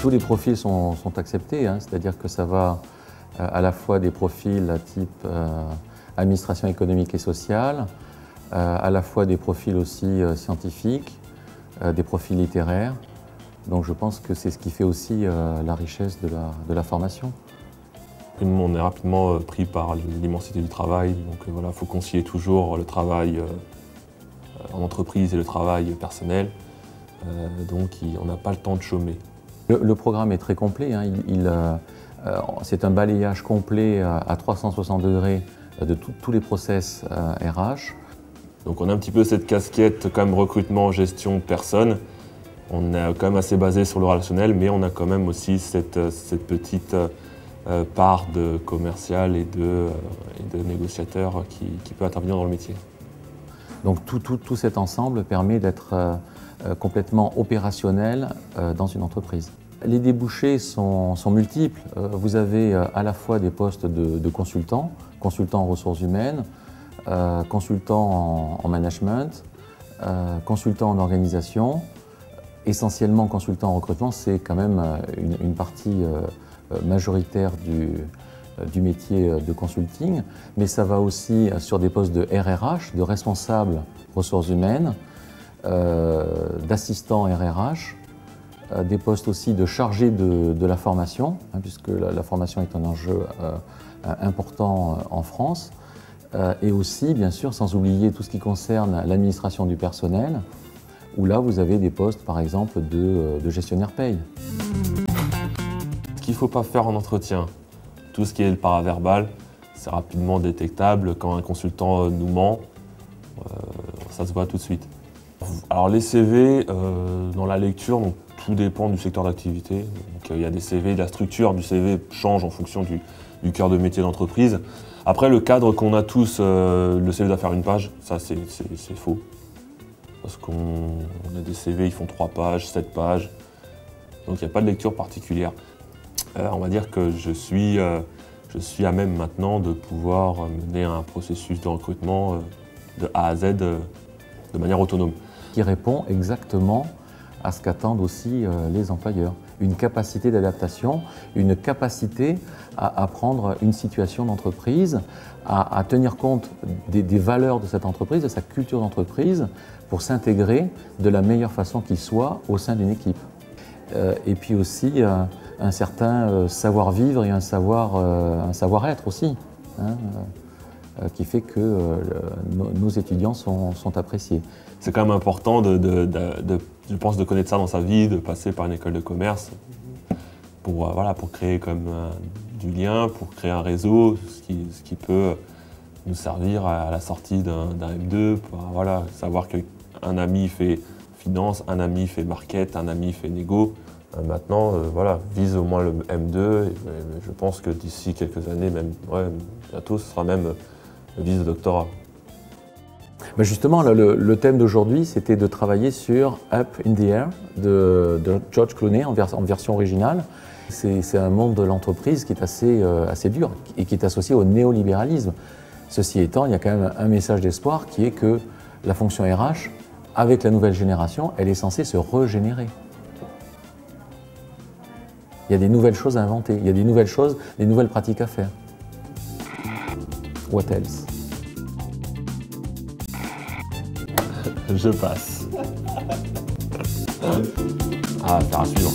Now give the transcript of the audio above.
Tous les profils sont acceptés, hein, c'est-à-dire que ça va à la fois des profils à type administration économique et sociale, à la fois des profils aussi scientifiques, des profils littéraires. Donc je pense que c'est ce qui fait aussi la richesse de la formation. On est rapidement pris par l'immensité du travail, donc voilà, il faut concilier toujours le travail en entreprise et le travail personnel, donc on n'a pas le temps de chômer. Le programme est très complet, hein. C'est un balayage complet à 360 degrés de tous les process RH. Donc on a un petit peu cette casquette comme recrutement, gestion de personnes. On est quand même assez basé sur le relationnel, mais on a quand même aussi cette petite part de commercial et de négociateur qui peut intervenir dans le métier. Donc tout cet ensemble permet d'être complètement opérationnel dans une entreprise. Les débouchés sont multiples. Vous avez à la fois des postes de consultants en ressources humaines, consultants en management, consultants en organisation, essentiellement consultants en recrutement, c'est quand même une partie majoritaire du métier de consulting, mais ça va aussi sur des postes de RRH, de responsables ressources humaines, d'assistants RRH, des postes aussi de chargés de la formation, hein, puisque la formation est un enjeu important en France, et aussi, bien sûr, sans oublier tout ce qui concerne l'administration du personnel, où là, vous avez des postes, par exemple, de gestionnaire paye. Ce qu'il ne faut pas faire en entretien, tout ce qui est le paraverbal, c'est rapidement détectable. Quand un consultant nous ment, ça se voit tout de suite. Alors les CV, dans la lecture, donc, tout dépend du secteur d'activité. Il y a des CV, la structure du CV change en fonction du cœur de métier d'entreprise. Après, le cadre qu'on a tous, le CV doit faire une page, ça c'est faux. Parce qu'on a des CV, ils font 3 pages, 7 pages. Donc il n'y a pas de lecture particulière. On va dire que je suis à même maintenant de pouvoir mener un processus de recrutement de A à Z de manière autonome. Qui répond exactement à ce qu'attendent aussi les employeurs. Une capacité d'adaptation, une capacité à prendre une situation d'entreprise, à tenir compte des valeurs de cette entreprise, de sa culture d'entreprise, pour s'intégrer de la meilleure façon qu'il soit au sein d'une équipe. Et puis aussi un certain savoir-vivre et un savoir-être aussi, hein, qui fait que nos étudiants sont appréciés. C'est quand même important, je pense, de connaître ça dans sa vie, de passer par une école de commerce pour créer comme du lien, pour créer un réseau, ce qui peut nous servir à la sortie d'un M2, pour savoir qu'un ami fait finance, un ami fait market, un ami fait négo. Maintenant, vise au moins le M2 et je pense que d'ici quelques années, même bientôt, ce sera même le vise de doctorat. Ben justement, le thème d'aujourd'hui, c'était de travailler sur Up in the Air de George Clooney en version originale. C'est un monde de l'entreprise qui est assez dur et qui est associé au néolibéralisme. Ceci étant, il y a quand même un message d'espoir qui est que la fonction RH, avec la nouvelle génération, elle est censée se régénérer. Il y a des nouvelles choses à inventer, il y a des nouvelles choses, des nouvelles pratiques à faire. What else? Je passe. Ah, faire à suivre.